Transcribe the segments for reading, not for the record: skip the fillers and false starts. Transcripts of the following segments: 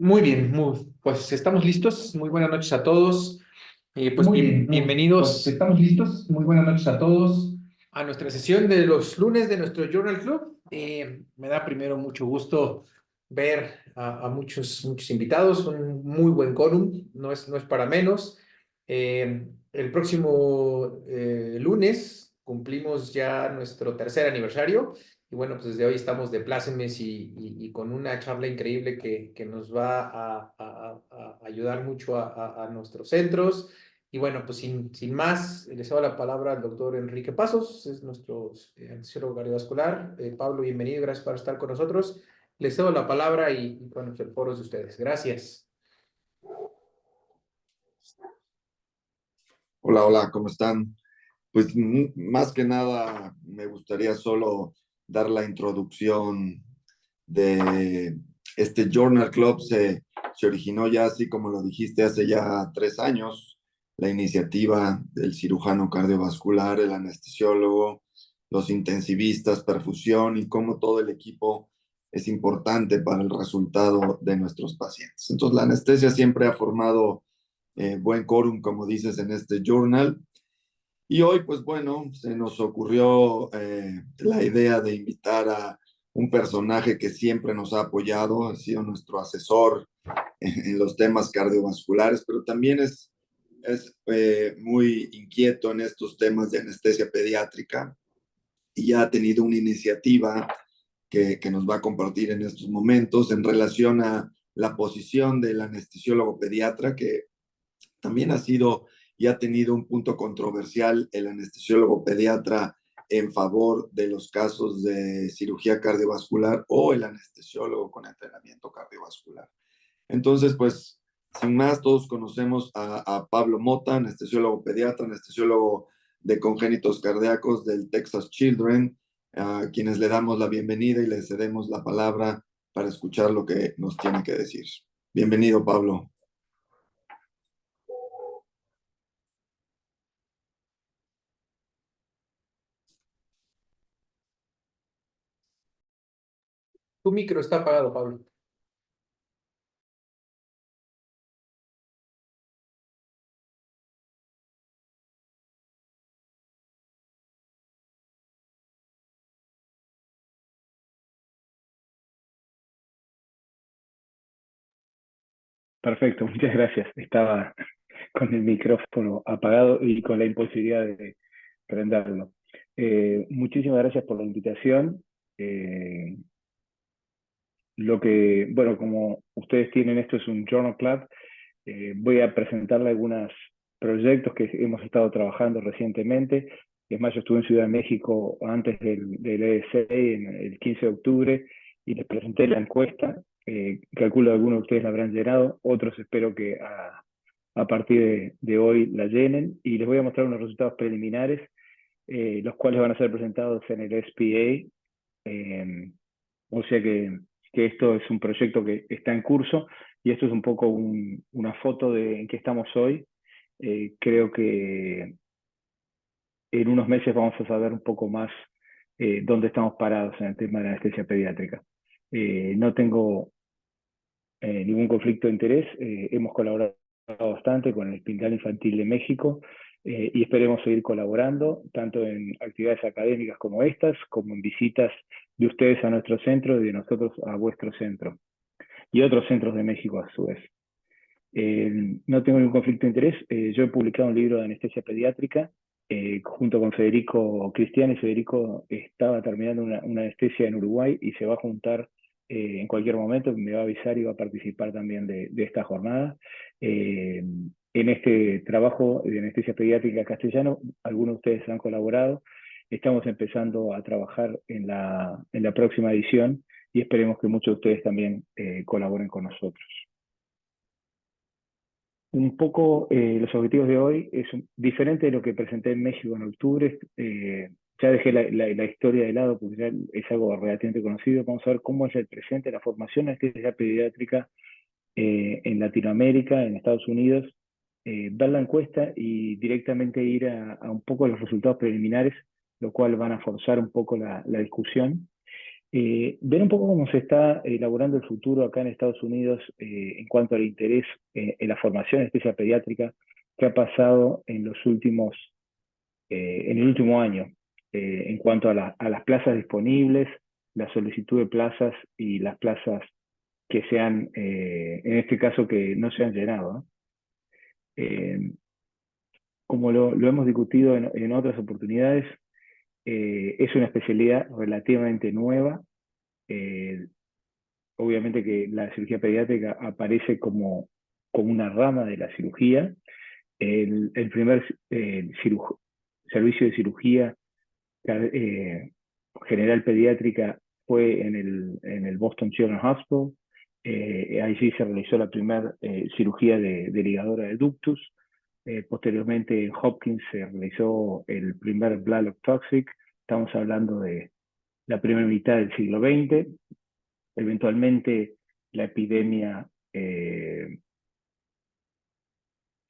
Muy bien, pues estamos listos. Muy buenas noches a todos. Muy bien, pues Bienvenidos estamos listos. Muy buenas noches a todos. a nuestra sesión de los lunes de nuestro Journal Club. Me da primero mucho gusto ver a muchos invitados, un muy buen quórum, no es para menos. El próximo lunes cumplimos ya nuestro tercer aniversario y bueno, pues desde hoy estamos de plácemes y con una charla increíble que nos va a ayudar mucho a nuestros centros. Y bueno, pues sin más, les cedo la palabra al doctor Enrique Pasos, es nuestro anestesiólogo cardiovascular. Pablo, bienvenido, gracias por estar con nosotros. Les cedo la palabra y bueno, pues el foro es de ustedes. Gracias. Hola, hola, ¿cómo están? Pues más que nada me gustaría solo dar la introducción de este Journal Club. Se originó ya, así como lo dijiste, hace ya 3 años. La iniciativa del cirujano cardiovascular, el anestesiólogo, los intensivistas, perfusión y cómo todo el equipo es importante para el resultado de nuestros pacientes. Entonces, la anestesia siempre ha formado buen quórum, como dices, en este journal. Y hoy, pues bueno, se nos ocurrió la idea de invitar a un personaje que siempre nos ha apoyado, ha sido nuestro asesor en los temas cardiovasculares, pero también es muy inquieto en estos temas de anestesia pediátrica y ya ha tenido una iniciativa que nos va a compartir en estos momentos en relación a la posición del anestesiólogo pediatra, que también ha sido y ha tenido un punto controversial el anestesiólogo pediatra en favor de los casos de cirugía cardiovascular o el anestesiólogo con entrenamiento cardiovascular. Entonces, pues, sin más, todos conocemos a Pablo Mota, anestesiólogo pediatra, anestesiólogo de congénitos cardíacos del Texas Children, a quienes le damos la bienvenida y le cedemos la palabra para escuchar lo que nos tiene que decir. Bienvenido, Pablo. Tu micro está apagado, Pablo. Perfecto, muchas gracias. Estaba con el micrófono apagado y con la imposibilidad de prenderlo. Muchísimas gracias por la invitación. Eh, bueno, como ustedes tienen, esto es un Journal Club. Voy a presentarle algunos proyectos que hemos estado trabajando recientemente. Es más, yo estuve en Ciudad de México antes del EDC, en el 15 de octubre, y les presenté la encuesta. Calculo que algunos de ustedes la habrán llenado, otros espero que a partir de hoy la llenen, y les voy a mostrar unos resultados preliminares, los cuales van a ser presentados en el SPA. O sea que esto es un proyecto que está en curso y esto es un poco una foto de en qué estamos hoy. Creo que en unos meses vamos a saber un poco más dónde estamos parados en el tema de la anestesia pediátrica. No tengo ningún conflicto de interés. Hemos colaborado bastante con el Hospital Infantil de México y esperemos seguir colaborando tanto en actividades académicas como estas, como en visitas de ustedes a nuestro centro y de nosotros a vuestro centro y otros centros de México a su vez. No tengo ningún conflicto de interés. Yo he publicado un libro de anestesia pediátrica junto con Federico Cristiani. Federico estaba terminando una anestesia en Uruguay y se va a juntar en cualquier momento, me va a avisar y va a participar también de esta jornada. En este trabajo de anestesia pediátrica castellano, algunos de ustedes han colaborado. Estamos empezando a trabajar en la próxima edición y esperemos que muchos de ustedes también colaboren con nosotros. Un poco los objetivos de hoy es diferente de lo que presenté en México en octubre. Ya dejé la historia de lado porque ya es algo relativamente conocido. Vamos a ver cómo es el presente, la formación de anestesia pediátrica en Latinoamérica, en Estados Unidos, ver la encuesta y directamente ir a un poco los resultados preliminares, lo cual van a forzar un poco la discusión. Ver un poco cómo se está elaborando el futuro acá en Estados Unidos en cuanto al interés en la formación de anestesia pediátrica que ha pasado en en el último año, en cuanto a las plazas disponibles, la solicitud de plazas y las plazas que sean, en este caso, que no se han llenado, ¿no? Como lo hemos discutido en otras oportunidades, es una especialidad relativamente nueva. Eh, Obviamente que la cirugía pediátrica aparece como una rama de la cirugía. El primer servicio de cirugía eh, general pediátrica fue en el Boston Children's Hospital. Allí se realizó la primera cirugía de ligadura de ductus. Posteriormente en Hopkins se realizó el primer Blalock Toxic. Estamos hablando de la primera mitad del siglo XX. Eventualmente la epidemia en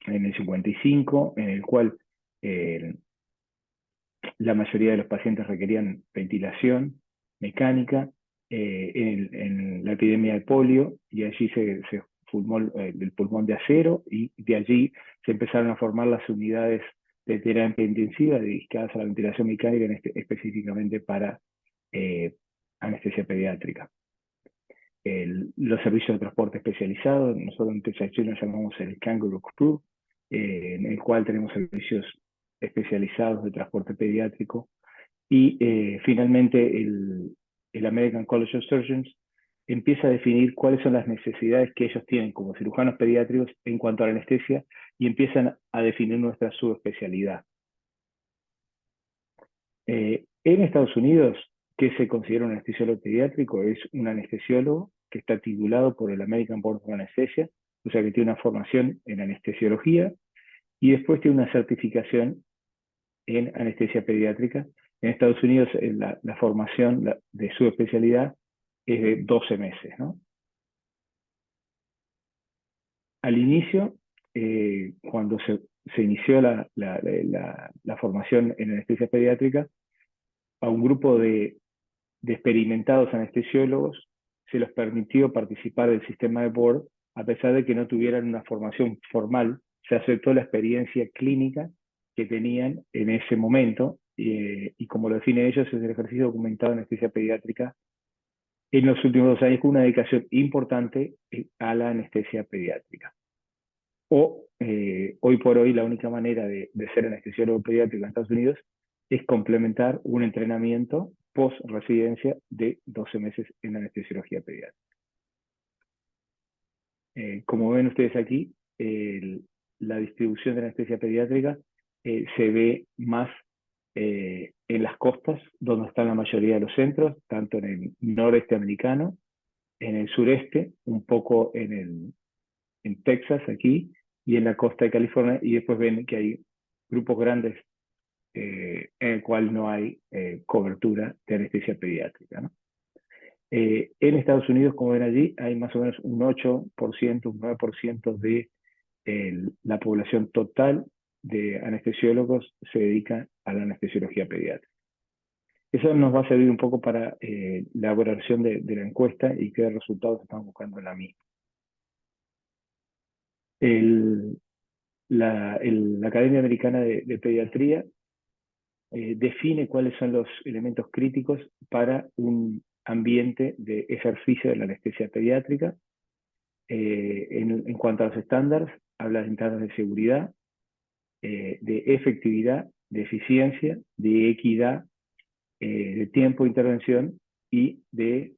el 55, en el cual eh, la mayoría de los pacientes requerían ventilación mecánica, en la epidemia de polio, y allí se formó el pulmón de acero, y de allí se empezaron a formar las unidades de terapia intensiva dedicadas a la ventilación mecánica, específicamente para anestesia pediátrica. Los servicios de transporte especializados, nosotros en Texas nos llamamos el Kangaroo Crew, en el cual tenemos servicios especializados de transporte pediátrico, y finalmente el American College of Surgeons empieza a definir cuáles son las necesidades que ellos tienen como cirujanos pediátricos en cuanto a la anestesia, y empiezan a definir nuestra subespecialidad. En Estados Unidos, ¿qué se considera un anestesiólogo pediátrico? Es un anestesiólogo que está titulado por el American Board of Anesthesia, o sea que tiene una formación en anestesiología y después tiene una certificación en anestesia pediátrica. En Estados Unidos la formación de su especialidad es de 12 meses, ¿no? Al inicio, cuando se inició la formación en anestesia pediátrica, a un grupo de experimentados anestesiólogos se les permitió participar del sistema de board a pesar de que no tuvieran una formación formal. Se aceptó la experiencia clínica que tenían en ese momento, y como lo definen ellos, es el ejercicio documentado en anestesia pediátrica en los últimos 2 años con una dedicación importante a la anestesia pediátrica. Hoy por hoy la única manera de ser anestesiólogo pediátrico en Estados Unidos es complementar un entrenamiento post-residencia de 12 meses en anestesiología pediátrica. Como ven ustedes aquí, la distribución de anestesia pediátrica se ve más en las costas, donde están la mayoría de los centros, tanto en el noreste americano, en el sureste, un poco en Texas aquí, y en la costa de California, y después ven que hay grupos grandes en el cual no hay cobertura de anestesia pediátrica, ¿no? En Estados Unidos, como ven allí, hay más o menos un 8%, un 9% de la población total de anestesiólogos se dedica a la anestesiología pediátrica. Eso nos va a servir un poco para la elaboración de la encuesta y qué resultados estamos buscando en la misma. La Academia Americana de Pediatría define cuáles son los elementos críticos para un ambiente de ejercicio de la anestesia pediátrica. En cuanto a los estándares, habla de estándares de seguridad, de efectividad, de eficiencia, de equidad, de tiempo de intervención y de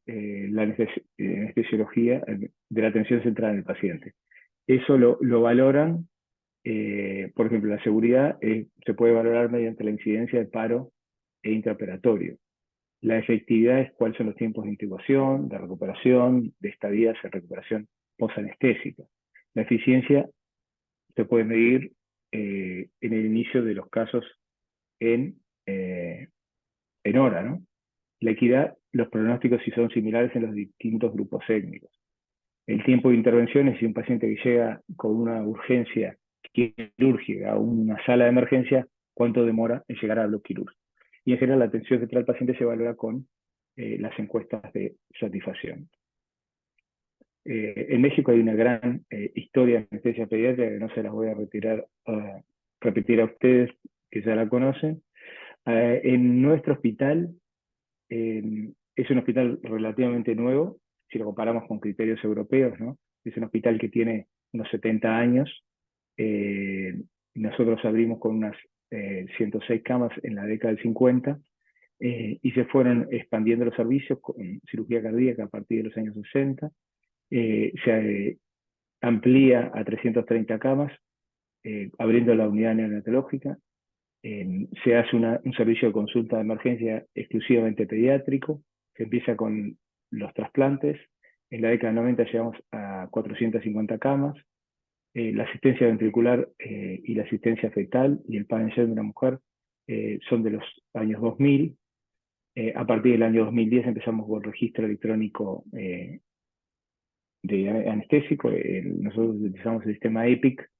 la anestesiología, de la atención centrada en el paciente. Eso lo valoran. Por ejemplo, la seguridad se puede valorar mediante la incidencia de paro e intraoperatorio. La efectividad es cuáles son los tiempos de intubación, de recuperación, de estadías en recuperación posanestésica. La eficiencia se puede medir en el inicio de los casos en hora, ¿no? La equidad, los pronósticos si son similares en los distintos grupos étnicos. El tiempo de intervención es si un paciente que llega con una urgencia quirúrgica a una sala de emergencia, cuánto demora en llegar al bloque quirúrgico. Y en general la atención central al paciente se valora con las encuestas de satisfacción. En México hay una gran historia de anestesia pediátrica que no se las voy a repetir a ustedes, que ya la conocen. En nuestro hospital, es un hospital relativamente nuevo, si lo comparamos con criterios europeos, ¿no? Es un hospital que tiene unos 70 años. Nosotros abrimos con unas 106 camas en la década del 50 y se fueron expandiendo los servicios con cirugía cardíaca a partir de los años 60. Se amplía a 330 camas, abriendo la unidad neonatológica. Se hace un servicio de consulta de emergencia exclusivamente pediátrico. Se empieza con los trasplantes. En la década del 90 llegamos a 450 camas. La asistencia ventricular y la asistencia fetal y el pan de una mujer son de los años 2000. A partir del año 2010 empezamos con el registro electrónico de anestésico. Nosotros utilizamos el sistema EPIC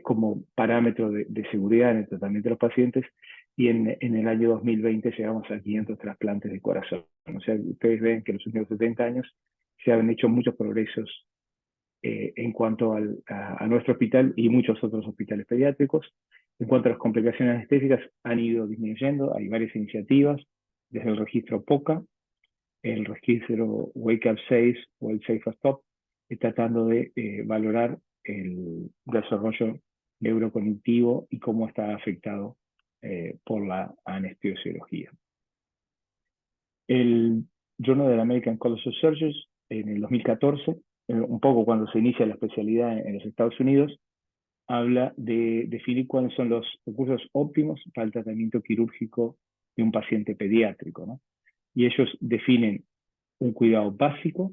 como parámetro de seguridad en el tratamiento de los pacientes, y en el año 2020 llegamos a 500 trasplantes de corazón. O sea, ustedes ven que en los últimos 70 años se han hecho muchos progresos en cuanto a nuestro hospital y muchos otros hospitales pediátricos. En cuanto a las complicaciones anestésicas, han ido disminuyendo. Hay varias iniciativas, desde el registro POCA, el registro Wake Up 6 o el Safe Stop, tratando de valorar el desarrollo neurocognitivo y cómo está afectado por la anestesiología. El Journal of the American College of Surgeons, en el 2014, un poco cuando se inicia la especialidad en los Estados Unidos, habla de definir cuáles son los recursos óptimos para el tratamiento quirúrgico de un paciente pediátrico, ¿no? Y ellos definen un cuidado básico,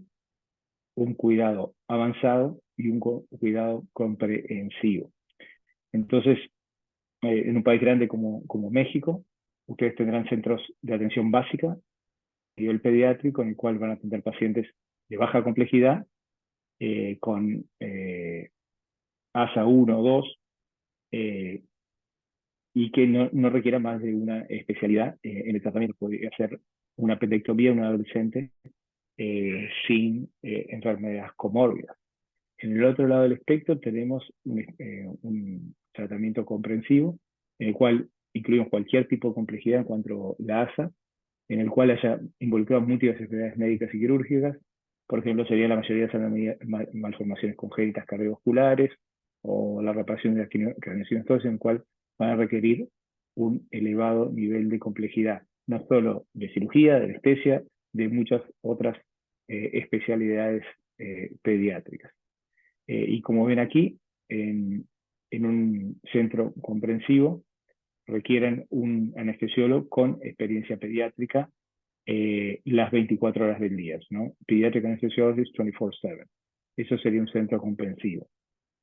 un cuidado avanzado y un cuidado comprensivo. Entonces, en un país grande como México, ustedes tendrán centros de atención básica a nivel pediátrico, en el cual van a atender pacientes de baja complejidad, con ASA 1 o 2, y que no requiera más de una especialidad en el tratamiento. Podría ser una apendectomía en un adolescente sin enfermedades comórbidas. En el otro lado del espectro tenemos un tratamiento comprensivo, en el cual incluimos cualquier tipo de complejidad en cuanto a la ASA, en el cual haya involucrado múltiples enfermedades médicas y quirúrgicas. Por ejemplo, sería la mayoría de las malformaciones congénitas cardiovasculares o la reparación de las craneociones, en el cual van a requerir un elevado nivel de complejidad, no solo de cirugía, de anestesia, de muchas otras especialidades pediátricas. Y como ven aquí, en un centro comprensivo requieren un anestesiólogo con experiencia pediátrica las 24 horas del día, ¿no? Pediatric Anesthesiologist 24/7. Eso sería un centro comprensivo.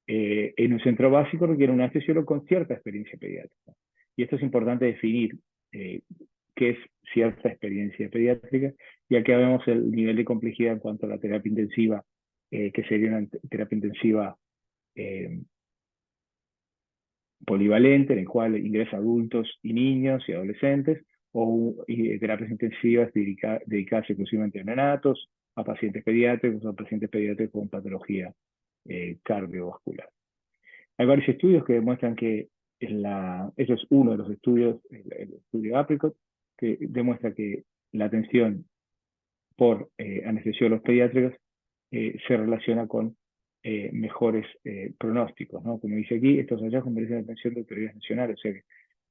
En un centro básico requiere un anestesiólogo con cierta experiencia pediátrica. Y esto es importante definir qué es cierta experiencia pediátrica, ya que vemos el nivel de complejidad en cuanto a la terapia intensiva, que sería una terapia intensiva polivalente, en el cual ingresa adultos y niños y adolescentes, o terapias intensivas dedicadas exclusivamente a neonatos, a pacientes pediátricos o a pacientes pediátricos con patología cardiovascular. Hay varios estudios que demuestran que eso es uno de los estudios, el estudio Apricot, que demuestra que la atención por anestesiólogos pediátricos se relaciona con mejores pronósticos, ¿no? Como dice aquí, estos hallazgos merecen la atención de autoridades nacionales, o sea que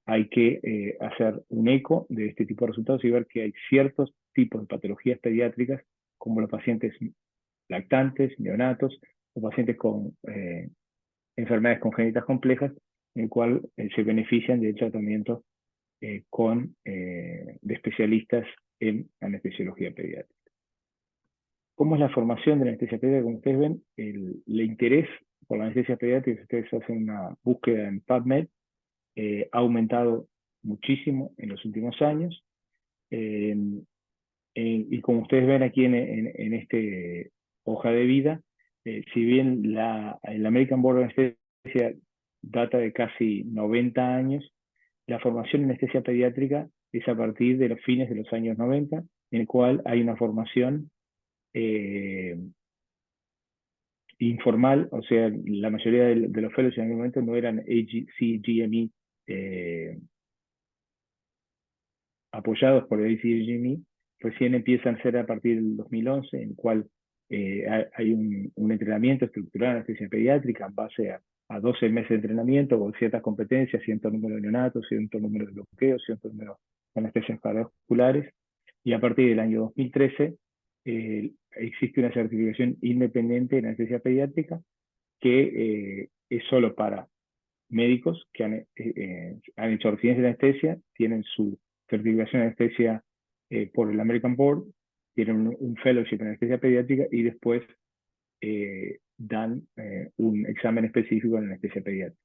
hay que hacer un eco de este tipo de resultados y ver que hay ciertos tipos de patologías pediátricas, como los pacientes lactantes, neonatos, o pacientes con enfermedades congénitas complejas, en el cual se benefician del tratamiento de especialistas en anestesiología pediátrica. ¿Cómo es la formación de la anestesia pediátrica? Como ustedes ven, el interés por la anestesia pediátrica, si ustedes hacen una búsqueda en PubMed, ha aumentado muchísimo en los últimos años. Y como ustedes ven aquí en este hoja de vida, si bien el American Board of Anesthesia data de casi 90 años, la formación en anestesia pediátrica es a partir de los fines de los años 90, en el cual hay una formación informal, o sea, la mayoría de los fellows en aquel momento no eran ACGME apoyados por el ACGME, recién empiezan a ser a partir del 2011, en el cual hay un entrenamiento estructurado en anestesia pediátrica en base a 12 meses de entrenamiento con ciertas competencias, cierto número de neonatos, cierto número de bloqueos, cierto número de anestesias cardiovasculares, y a partir del año 2013 existe una certificación independiente en anestesia pediátrica que es solo para médicos que han hecho residencia de anestesia, tienen su certificación de anestesia por el American Board, tienen un fellowship en anestesia pediátrica y después dan un examen específico en anestesia pediátrica.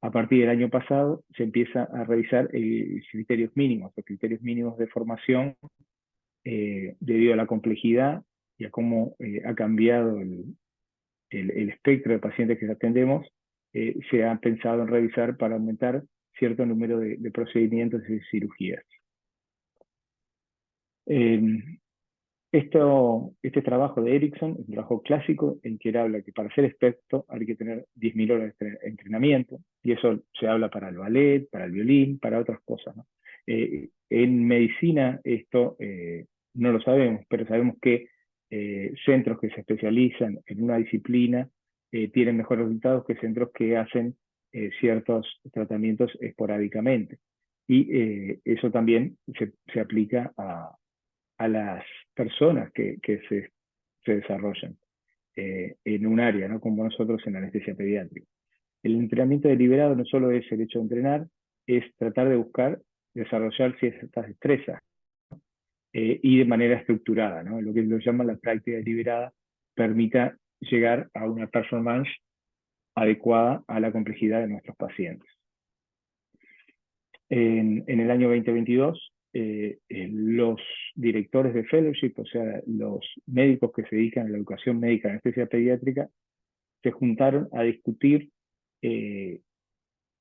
A partir del año pasado se empieza a revisar los criterios mínimos de formación debido a la complejidad y a cómo ha cambiado el espectro de pacientes que atendemos. Se ha pensado en revisar para aumentar cierto número de procedimientos y cirugías. Este trabajo de Erickson es un trabajo clásico en que él habla que para ser experto hay que tener 10.000 horas de entrenamiento, y eso se habla para el ballet, para el violín, para otras cosas, ¿no? En medicina esto no lo sabemos, pero sabemos que centros que se especializan en una disciplina tienen mejores resultados que centros que hacen ciertos tratamientos esporádicamente. Y eso también se aplica a las personas que se desarrollan en un área, ¿no? Como nosotros en anestesia pediátrica. El entrenamiento deliberado no solo es el hecho de entrenar, es tratar de buscar desarrollar ciertas destrezas y de manera estructurada, ¿no? Lo que lo llaman la práctica deliberada permita llegar a una performance adecuada a la complejidad de nuestros pacientes. En el año 2022, los directores de fellowship, o sea, los médicos que se dedican a la educación médica en anestesia pediátrica, se juntaron a discutir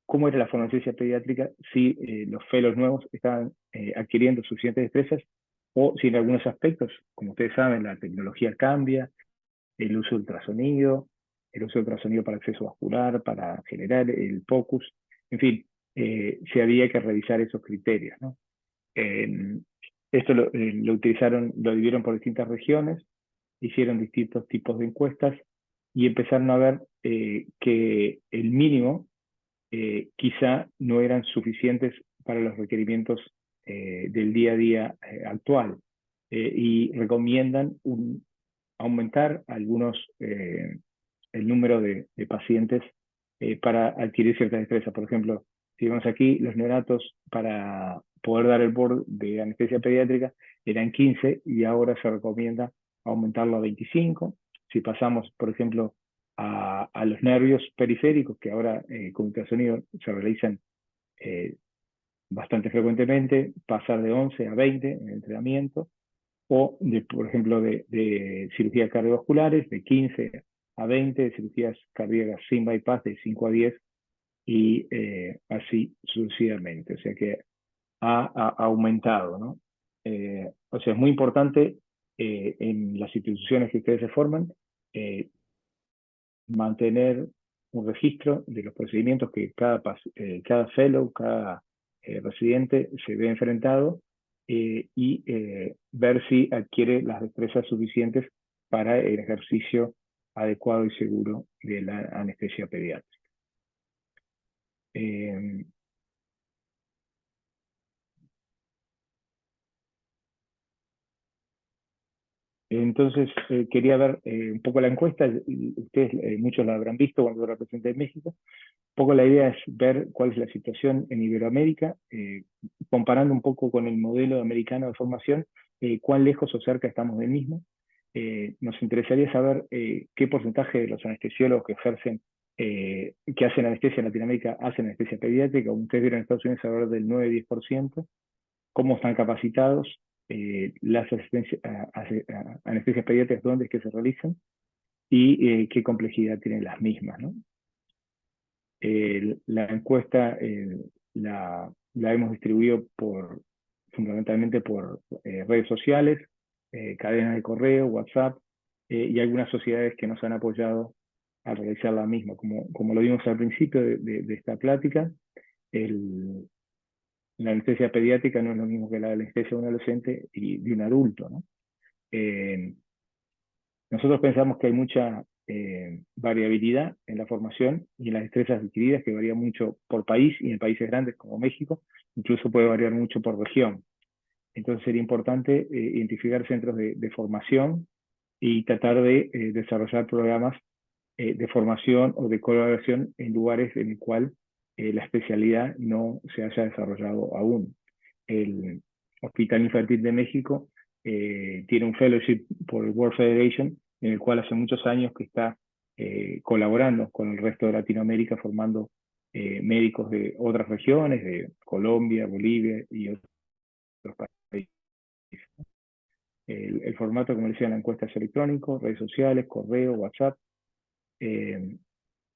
cómo era la farmacia pediátrica, si los fellows nuevos estaban adquiriendo suficientes destrezas o si en algunos aspectos, como ustedes saben, la tecnología cambia, el uso de ultrasonido, para acceso vascular, para generar el POCUS, en fin, se había que revisar esos criterios, ¿no? Esto lo dividieron por distintas regiones, hicieron distintos tipos de encuestas y empezaron a ver que el mínimo quizá no eran suficientes para los requerimientos del día a día actual y recomiendan aumentar el número de pacientes para adquirir ciertas destrezas. Por ejemplo, si vemos aquí, los neonatos para poder dar el board de anestesia pediátrica eran 15 y ahora se recomienda aumentarlo a 25. Si pasamos, por ejemplo, a los nervios periféricos, que ahora con ultrasonido se realizan bastante frecuentemente, pasar de 11 a 20 en el entrenamiento, o, por ejemplo, de cirugías cardiovasculares, de 15 a 20, de cirugías cardíacas sin bypass, de 5 a 10, y así sucesivamente. O sea que ha aumentado, ¿no? O sea, es muy importante en las instituciones que ustedes se forman mantener un registro de los procedimientos que cada fellow, cada residente se ve enfrentado y ver si adquiere las destrezas suficientes para el ejercicio adecuado y seguro de la anestesia pediátrica. Entonces, quería ver un poco la encuesta. Ustedes, muchos la habrán visto cuando lo representé en México. Un poco la idea es ver cuál es la situación en Iberoamérica, comparando un poco con el modelo americano de formación, cuán lejos o cerca estamos del mismo. Nos interesaría saber qué porcentaje de los anestesiólogos que ejercen, que hacen anestesia en Latinoamérica, hacen anestesia pediátrica. Como ustedes vieron en Estados Unidos, alrededor del 9-10%. Cómo están capacitados, las anestesias pediátricas, dónde es que se realizan y qué complejidad tienen las mismas, ¿no? La encuesta la hemos distribuido por fundamentalmente por redes sociales, cadenas de correo, WhatsApp, y algunas sociedades que nos han apoyado al realizar la misma. Como lo vimos al principio de esta plática, la anestesia pediátrica no es lo mismo que la anestesia de un adolescente y de un adulto, ¿no? Nosotros pensamos que hay mucha variabilidad en la formación y en las destrezas adquiridas, que varía mucho por país y en países grandes como México, incluso puede variar mucho por región. Entonces sería importante identificar centros de formación y tratar de desarrollar programas de formación o de colaboración en lugares en el cual la especialidad no se haya desarrollado aún. El Hospital Infantil de México tiene un fellowship por el World Federation, en el cual hace muchos años que está colaborando con el resto de Latinoamérica, formando médicos de otras regiones, de Colombia, Bolivia y otros países. El formato, como les decía, la encuesta es electrónico, redes sociales, correo, WhatsApp.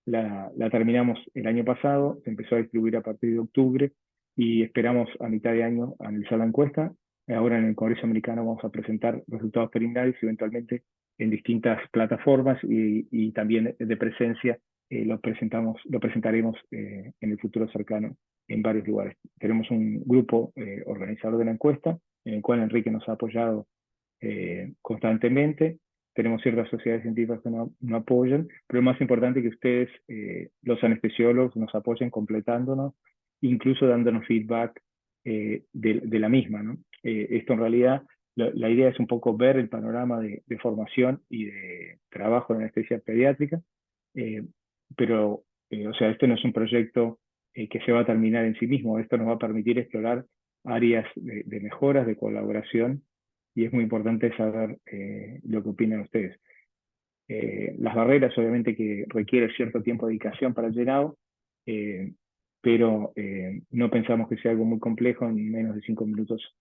La terminamos el año pasado, se empezó a distribuir a partir de octubre y esperamos a mitad de año analizar la encuesta. Ahora en el Congreso Americano vamos a presentar resultados preliminares y eventualmente en distintas plataformas y también de presencia lo presentaremos en el futuro cercano en varios lugares. Tenemos un grupo organizador de la encuesta en el cual Enrique nos ha apoyado constantemente. Tenemos ciertas sociedades científicas que no apoyan, pero es más importante que ustedes, los anestesiólogos, nos apoyen completándonos, incluso dándonos feedback de la misma, ¿no? Esto en realidad, la idea es un poco ver el panorama de formación y de trabajo en anestesia pediátrica, pero, o sea, esto no es un proyecto que se va a terminar en sí mismo, esto nos va a permitir explorar áreas de mejoras, de colaboración, y es muy importante saber lo que opinan ustedes. Las barreras, obviamente, que requiere cierto tiempo de dedicación para el llenado, pero no pensamos que sea algo muy complejo, en menos de 5 minutos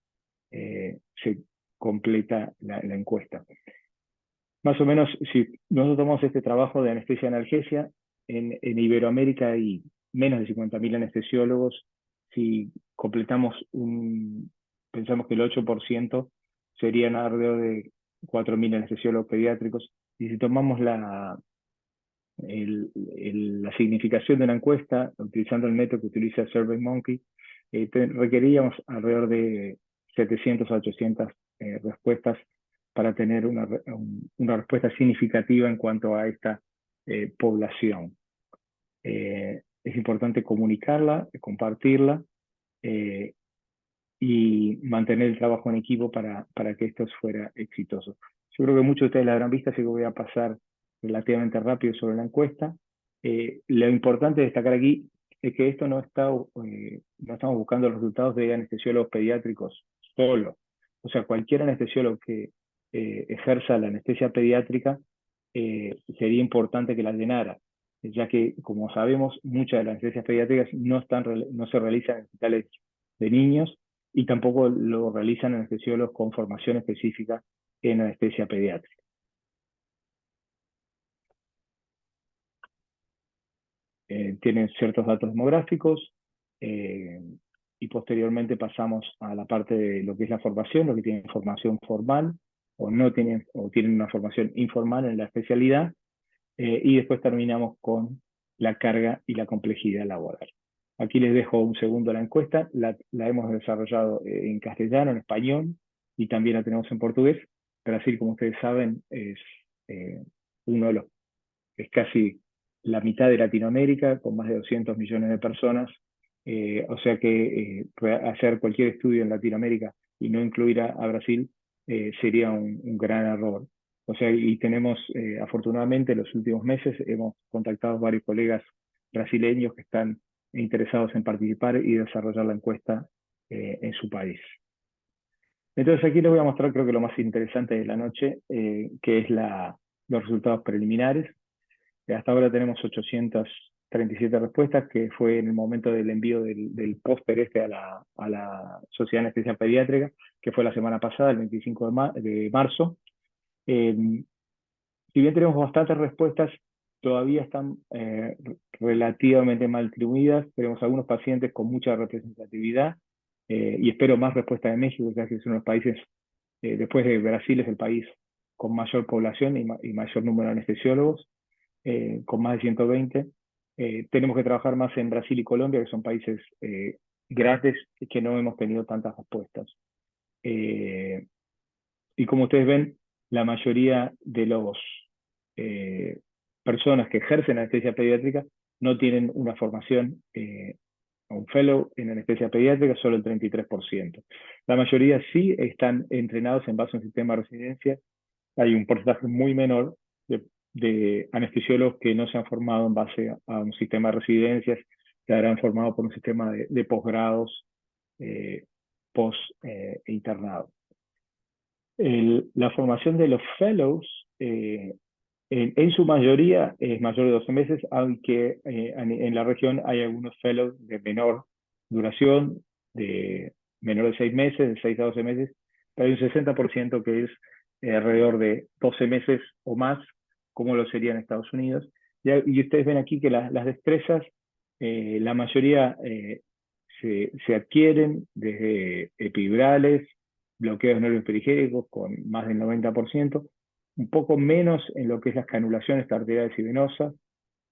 se completa la encuesta. Más o menos, si nosotros tomamos este trabajo de anestesia analgesia, en Iberoamérica hay menos de 50.000 anestesiólogos. Si completamos pensamos que el 8% serían alrededor de 4.000 anestesiólogos pediátricos. Y si tomamos la significación de una encuesta, utilizando el método que utiliza SurveyMonkey, requeríamos alrededor de 700 a 800 respuestas para tener una respuesta significativa en cuanto a esta población. Es importante comunicarla, compartirla y mantener el trabajo en equipo para que esto fuera exitoso. Yo creo que muchos de ustedes la habrán visto, así que voy a pasar relativamente rápido sobre la encuesta. Lo importante de destacar aquí es que esto no estamos buscando los resultados de anestesiólogos pediátricos solo. O sea, cualquier anestesiólogo que ejerza la anestesia pediátrica sería importante que la llenara, ya que, como sabemos, muchas de las anestesias pediátricas no se realizan en hospitales de niños y tampoco lo realizan anestesiólogos con formación específica en anestesia pediátrica. Tienen ciertos datos demográficos y posteriormente pasamos a la parte de lo que es la formación, lo que tienen formación formal o tienen una formación informal en la especialidad, y después terminamos con la carga y la complejidad laboral. Aquí les dejo un segundo la encuesta, la hemos desarrollado en castellano, en español, y también la tenemos en portugués. Brasil, como ustedes saben, es casi la mitad de Latinoamérica, con más de 200 millones de personas, o sea que hacer cualquier estudio en Latinoamérica y no incluir a Brasil sería un gran error. O sea, y tenemos, afortunadamente, en los últimos meses hemos contactado a varios colegas brasileños que están interesados en participar y desarrollar la encuesta en su país. Entonces aquí les voy a mostrar, creo que lo más interesante de la noche, que es los resultados preliminares. Hasta ahora tenemos 837 respuestas, que fue en el momento del envío del póster a la Sociedad de Anestesia Pediátrica, que fue la semana pasada, el 25 de marzo. Si bien tenemos bastantes respuestas, todavía están relativamente mal distribuidas. Tenemos algunos pacientes con mucha representatividad y espero más respuesta de México, que es uno de los países, después de Brasil, es el país con mayor población y mayor número de anestesiólogos, con más de 120. Tenemos que trabajar más en Brasil y Colombia, que son países grandes y que no hemos tenido tantas respuestas. Y como ustedes ven, la mayoría de los personas que ejercen anestesia pediátrica no tienen una formación, un fellow en anestesia pediátrica, solo el 33%. La mayoría sí están entrenados en base a un sistema de residencia. Hay un porcentaje muy menor de anestesiólogos que no se han formado en base a un sistema de residencias, se habrán formado por un sistema de posgrados, post-internado. La formación de los fellows, en su mayoría es mayor de 12 meses, aunque en la región hay algunos fellows de menor duración, de menor de 6 meses, de 6 a 12 meses, pero hay un 60% que es alrededor de 12 meses o más, como lo sería en Estados Unidos. Y ustedes ven aquí que las destrezas, la mayoría se adquieren desde epidurales, bloqueos nervioperiféricos con más del 90%, un poco menos en lo que es las canulaciones arteriales y venosas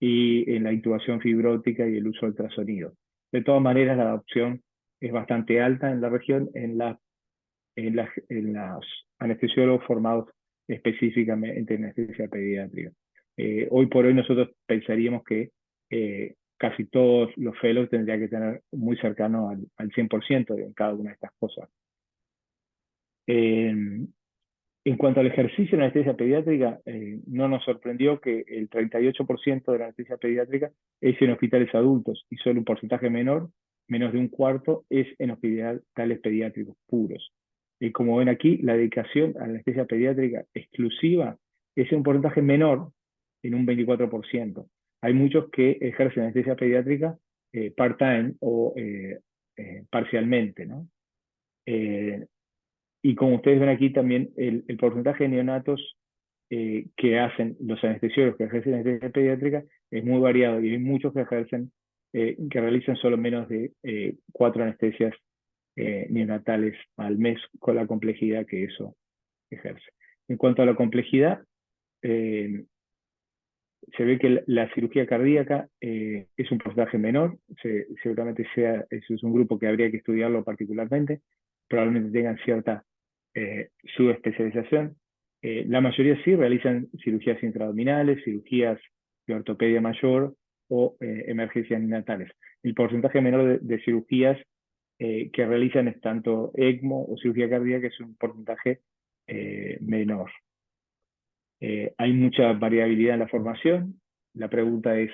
y en la intubación fibrótica y el uso del ultrasonido. De todas maneras, la adopción es bastante alta en la región en los anestesiólogos formados específicamente en anestesia pediátrica. Hoy por hoy nosotros pensaríamos que casi todos los fellows tendrían que tener muy cercano al 100% en cada una de estas cosas. En cuanto al ejercicio de la anestesia pediátrica, no nos sorprendió que el 38% de la anestesia pediátrica es en hospitales adultos y solo un porcentaje menor, menos de un cuarto, es en hospitales pediátricos puros. Y como ven aquí, la dedicación a la anestesia pediátrica exclusiva es un porcentaje menor, en un 24%. Hay muchos que ejercen anestesia pediátrica part-time o parcialmente, ¿no? Y como ustedes ven aquí también, el porcentaje de neonatos que hacen los anestesiólogos que ejercen anestesia pediátrica es muy variado y hay muchos que ejercen, que realizan solo menos de 4 anestesias neonatales al mes con la complejidad que eso ejerce. En cuanto a la complejidad, se ve que la cirugía cardíaca es un porcentaje menor, seguramente eso es un grupo que habría que estudiarlo particularmente, probablemente tengan cierta subespecialización. La mayoría sí realizan cirugías intraabdominales, cirugías de ortopedia mayor o emergencias neonatales. El porcentaje menor de cirugías que realizan es tanto ECMO o cirugía cardíaca, que es un porcentaje menor. Hay mucha variabilidad en la formación. La pregunta es,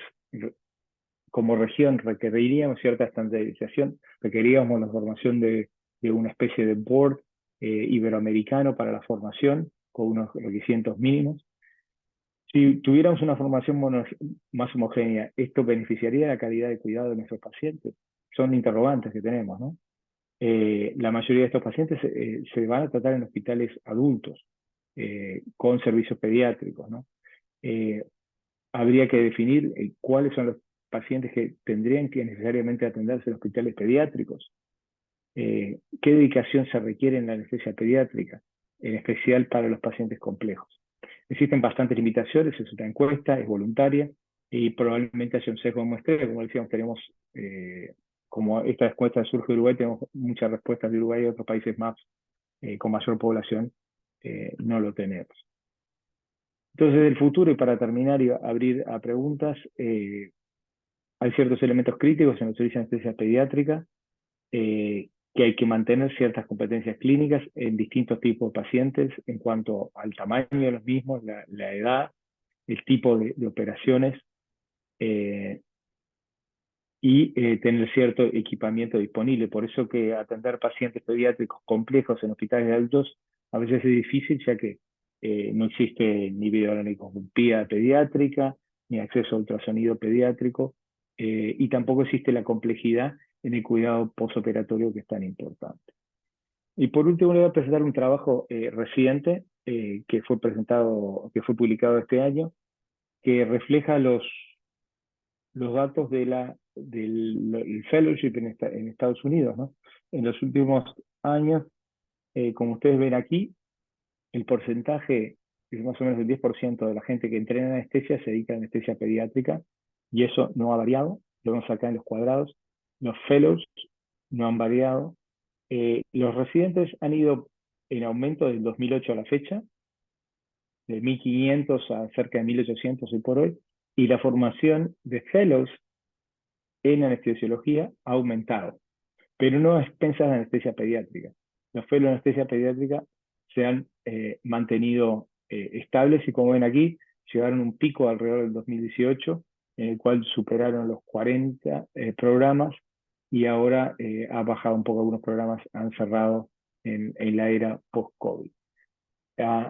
como región requeriríamos cierta estandarización, requeríamos la formación de una especie de board iberoamericano para la formación, con unos requisitos mínimos. Si tuviéramos una formación más homogénea, ¿esto beneficiaría la calidad de cuidado de nuestros pacientes? Son interrogantes que tenemos, ¿no? La mayoría de estos pacientes se van a tratar en hospitales adultos, con servicios pediátricos, ¿no? Habría que definir cuáles son los pacientes que tendrían que necesariamente atenderse en hospitales pediátricos. ¿Qué dedicación se requiere en la anestesia pediátrica, en especial para los pacientes complejos? Existen bastantes limitaciones, es una encuesta, es voluntaria, y probablemente haya un sesgo de muestreo. Como decíamos, tenemos, como esta encuesta surge de Uruguay, tenemos muchas respuestas de Uruguay y otros países más con mayor población no lo tenemos. Entonces, del futuro, y para terminar y abrir a preguntas, hay ciertos elementos críticos en la servicio de anestesia pediátrica, que hay que mantener ciertas competencias clínicas en distintos tipos de pacientes en cuanto al tamaño de los mismos, la edad, el tipo de operaciones, y tener cierto equipamiento disponible. Por eso que atender pacientes pediátricos complejos en hospitales de adultos a veces es difícil, ya que no existe ni videoanaloscopía pediátrica, ni acceso a ultrasonido pediátrico, y tampoco existe la complejidad en el cuidado postoperatorio, que es tan importante. Y por último, le voy a presentar un trabajo reciente que fue publicado este año, que refleja los datos de la del fellowship en Estados Unidos, ¿no? En los últimos años, como ustedes ven aquí, el porcentaje es más o menos el 10% de la gente que entrena en anestesia se dedica a anestesia pediátrica, y eso no ha variado. Lo vemos acá en los cuadrados. Los fellows no han variado. Los residentes han ido en aumento del 2008 a la fecha, de 1.500 a cerca de 1.800 hoy por hoy, y la formación de fellows en anestesiología ha aumentado, pero no a expensas de anestesia pediátrica. Los fellows en anestesia pediátrica se han mantenido estables, y como ven aquí, llegaron a un pico alrededor del 2018, en el cual superaron los 40 programas, y ahora ha bajado un poco. Algunos programas han cerrado en la era post-COVID.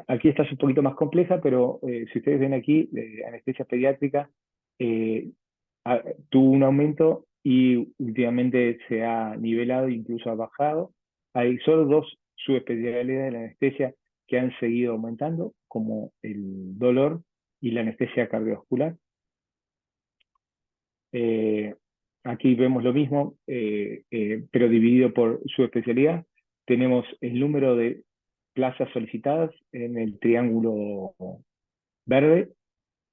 Aquí está un poquito más compleja, pero si ustedes ven aquí, anestesia pediátrica tuvo un aumento y últimamente se ha nivelado, incluso ha bajado. Hay solo dos subespecialidades de la anestesia que han seguido aumentando, como el dolor y la anestesia cardiovascular. Aquí vemos lo mismo, pero dividido por subespecialidad. Tenemos el número de plazas solicitadas en el triángulo verde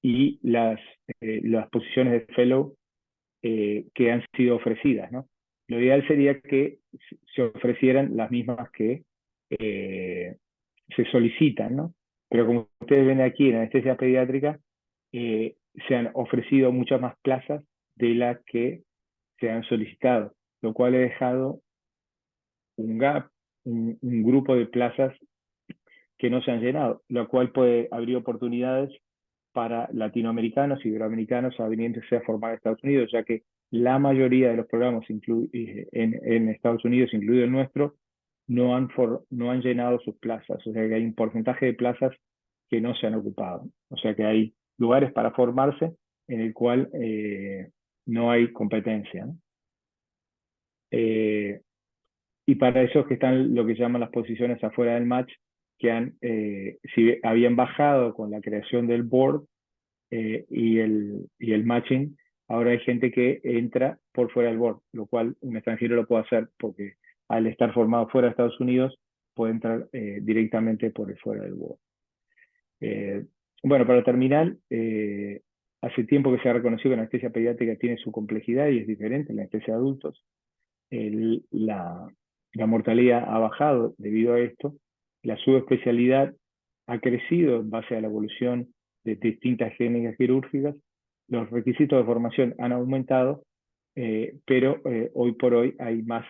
y las posiciones de fellow que han sido ofrecidas, ¿no? Lo ideal sería que se ofrecieran las mismas que se solicitan, ¿no? Pero como ustedes ven aquí en anestesia pediátrica, se han ofrecido muchas más plazas de las que se han solicitado, lo cual ha dejado un gap, un grupo de plazas que no se han llenado, lo cual puede abrir oportunidades para latinoamericanos y iberoamericanos a venirse a formar en Estados Unidos, ya que la mayoría de los programas en Estados Unidos, incluido el nuestro, no han llenado sus plazas. O sea que hay un porcentaje de plazas que no se han ocupado. O sea que hay lugares para formarse en el cual no hay competencia, ¿no? Y para esos que están lo que llaman las posiciones afuera del match, que si habían bajado con la creación del board y el matching, ahora hay gente que entra por fuera del board, lo cual un extranjero lo puede hacer porque al estar formado fuera de Estados Unidos puede entrar directamente por el fuera del board. Bueno, para terminar, hace tiempo que se ha reconocido que la anestesia pediátrica tiene su complejidad y es diferente a la anestesia de adultos. La mortalidad ha bajado debido a esto. La subespecialidad ha crecido en base a la evolución de distintas técnicas quirúrgicas. Los requisitos de formación han aumentado, pero hoy por hoy hay más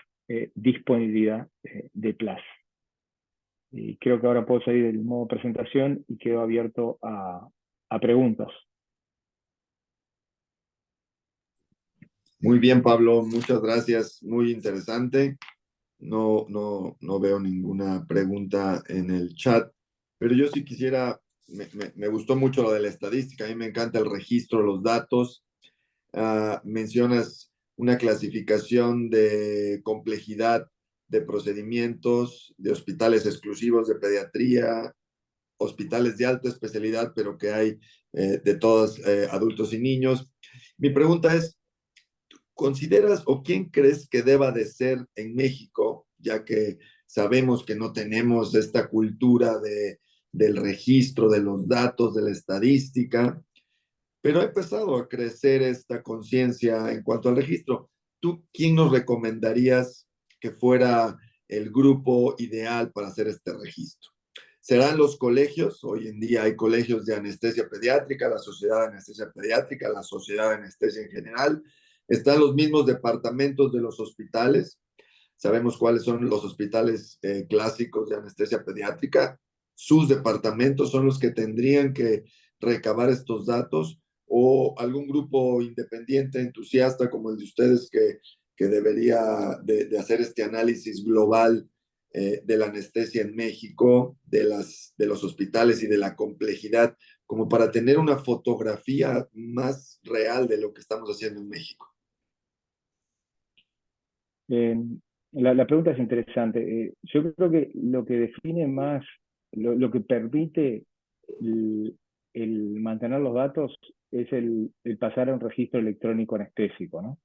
disponibilidad de plaza. Y creo que ahora puedo salir del modo presentación y quedo abierto a preguntas. Muy bien, Pablo, muchas gracias, muy interesante. No veo ninguna pregunta en el chat, pero yo sí quisiera, me gustó mucho lo de la estadística, a mí me encanta el registro, los datos. Mencionas una clasificación de complejidad de procedimientos, de hospitales exclusivos de pediatría, hospitales de alta especialidad, pero que hay de todos adultos y niños. Mi pregunta es, ¿consideras o quién crees que deba de ser en México, ya que sabemos que no tenemos esta cultura del registro, de los datos, de la estadística, pero ha empezado a crecer esta conciencia en cuanto al registro? ¿Tú quién nos recomendarías que fuera el grupo ideal para hacer este registro? ¿Serán los colegios? Hoy en día hay colegios de anestesia pediátrica, la Sociedad de Anestesia Pediátrica, la Sociedad de Anestesia en general. Están los mismos departamentos de los hospitales. Sabemos cuáles son los hospitales clásicos de anestesia pediátrica. Sus departamentos son los que tendrían que recabar estos datos, o algún grupo independiente, entusiasta como el de ustedes, que debería de hacer este análisis global de la anestesia en México, de los hospitales y de la complejidad, como para tener una fotografía más real de lo que estamos haciendo en México. La pregunta es interesante. Yo creo que lo que define más, lo que permite el mantener los datos es el pasar a un registro electrónico anestésico, ¿no?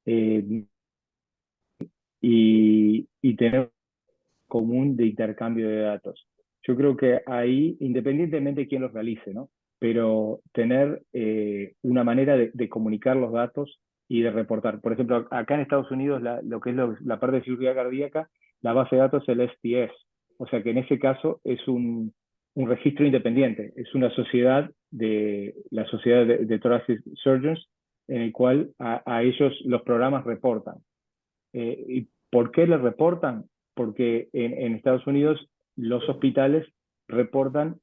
eh, y tener común de intercambio de datos. Yo creo que ahí, independientemente de quién los realice, ¿no? Pero tener una manera de comunicar los datos y de reportar. Por ejemplo, acá en Estados Unidos, lo que es la parte de cirugía cardíaca, la base de datos es el STS. O sea que en ese caso es un registro independiente, es una sociedad la Sociedad de Thoracic Surgeons, en el cual a ellos los programas reportan. ¿Y por qué les reportan? Porque en Estados Unidos los hospitales reportan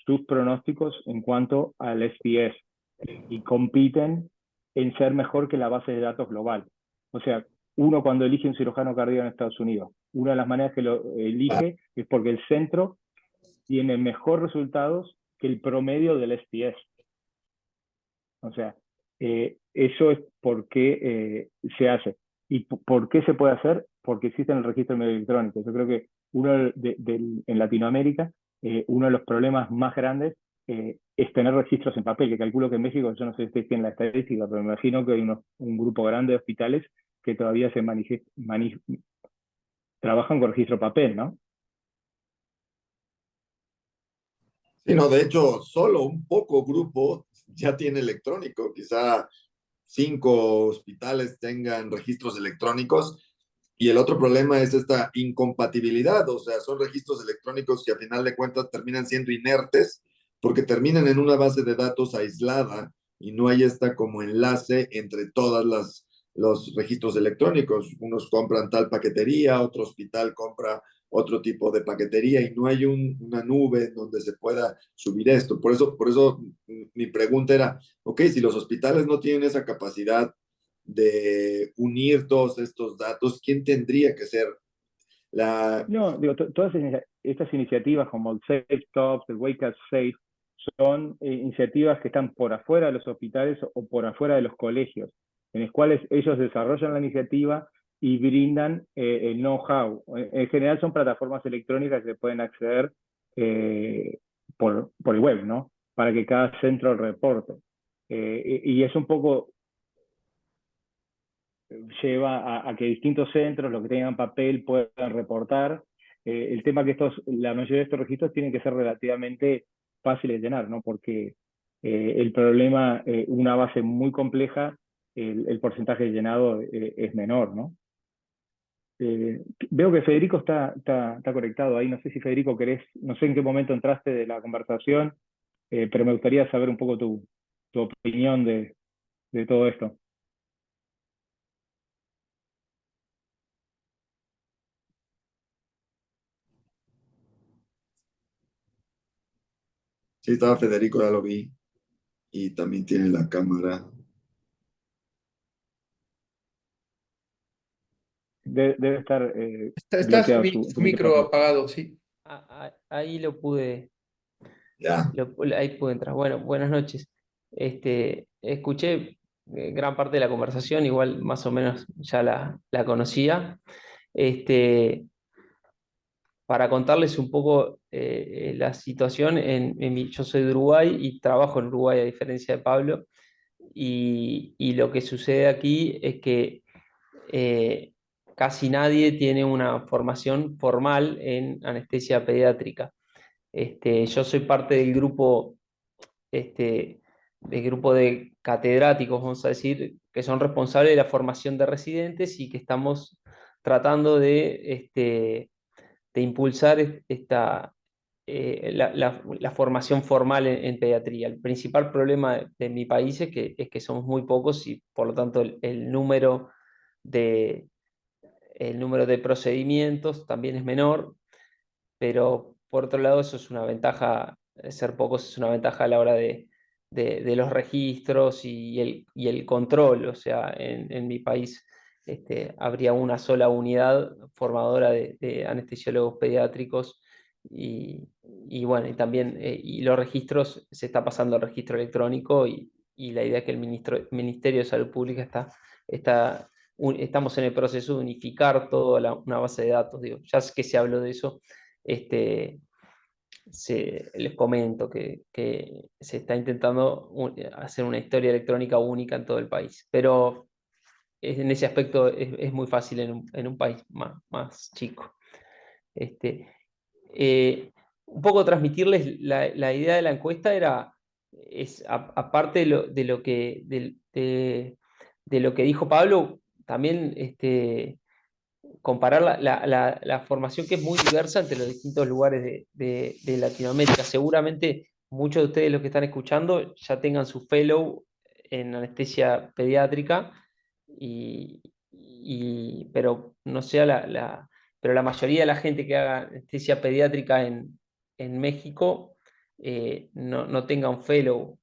sus pronósticos en cuanto al SPS y compiten en ser mejor que la base de datos global. O sea, uno cuando elige un cirujano cardíaco en Estados Unidos, una de las maneras que lo elige es porque el centro tiene mejor resultados que el promedio del SPS. O sea, eso es por qué se hace. ¿Y por qué se puede hacer? Porque existe el registro medio electrónico. Yo creo que en Latinoamérica, uno de los problemas más grandes es tener registros en papel, que calculo que en México, yo no sé si ustedes tienen la estadística, pero me imagino que hay un grupo grande de hospitales que todavía trabajan con registro papel, ¿no? Sí, no, de hecho, solo un poco grupo ya tiene electrónico. Quizá 5 hospitales tengan registros electrónicos. Y el otro problema es esta incompatibilidad, o sea, son registros electrónicos que a final de cuentas terminan siendo inertes porque terminan en una base de datos aislada y no hay esta como enlace entre todas los registros electrónicos. Unos compran tal paquetería, otro hospital compra otro tipo de paquetería y no hay una nube donde se pueda subir esto. Por eso mi pregunta era, ok, si los hospitales no tienen esa capacidad de unir todos estos datos, ¿quién tendría que ser la... No, digo, todas estas iniciativas como el Safe Talks, el Wake Up Safe, son iniciativas que están por afuera de los hospitales o por afuera de los colegios, en los cuales ellos desarrollan la iniciativa y brindan el know-how. En general son plataformas electrónicas que pueden acceder por el web, ¿no? Para que cada centro reporte. Y es un poco lleva a que distintos centros, los que tengan papel, puedan reportar. El tema que la mayoría de estos registros tienen que ser relativamente fáciles de llenar, ¿no? Porque el problema, una base muy compleja, el porcentaje de llenado es menor, ¿no? Veo que Federico está conectado ahí. No sé si Federico querés, no sé en qué momento entraste de la conversación, pero me gustaría saber un poco tu opinión de todo esto. Sí, estaba Federico, ya lo vi, y también tiene la cámara. Debe estar Está bloqueado su su micro micrófono. apagado, sí. Ahí Ya. ahí pude entrar. Bueno, buenas noches. Escuché gran parte de la conversación, igual más o menos ya la conocía. Este, para contarles un poco la situación, yo soy de Uruguay y trabajo en Uruguay a diferencia de Pablo, y lo que sucede aquí es que eh, casi nadie tiene una formación formal en anestesia pediátrica. Yo soy parte del grupo de catedráticos, vamos a decir, que son responsables de la formación de residentes y que estamos tratando de impulsar la formación formal en pediatría. El principal problema de mi país es que somos muy pocos y por lo tanto de, el número de procedimientos también es menor, pero por otro lado eso es una ventaja, ser pocos es una ventaja a la hora de los registros y el control. O sea, en mi país habría una sola unidad formadora de anestesiólogos pediátricos y bueno, y también y los registros, se está pasando al registro electrónico y la idea es que el Ministerio de Salud Pública estamos en el proceso de unificar toda una base de datos. Digo, ya es que se habló de eso, este, les comento que se está intentando hacer una historia electrónica única en todo el país. Pero en ese aspecto es muy fácil en un país más chico. Un poco transmitirles la idea de la encuesta aparte de lo que dijo Pablo, también comparar la formación, que es muy diversa entre los distintos lugares de Latinoamérica. Seguramente muchos de ustedes, los que están escuchando, ya tengan su fellow en anestesia pediátrica, pero no sea pero la mayoría de la gente que haga anestesia pediátrica en México no tenga un fellow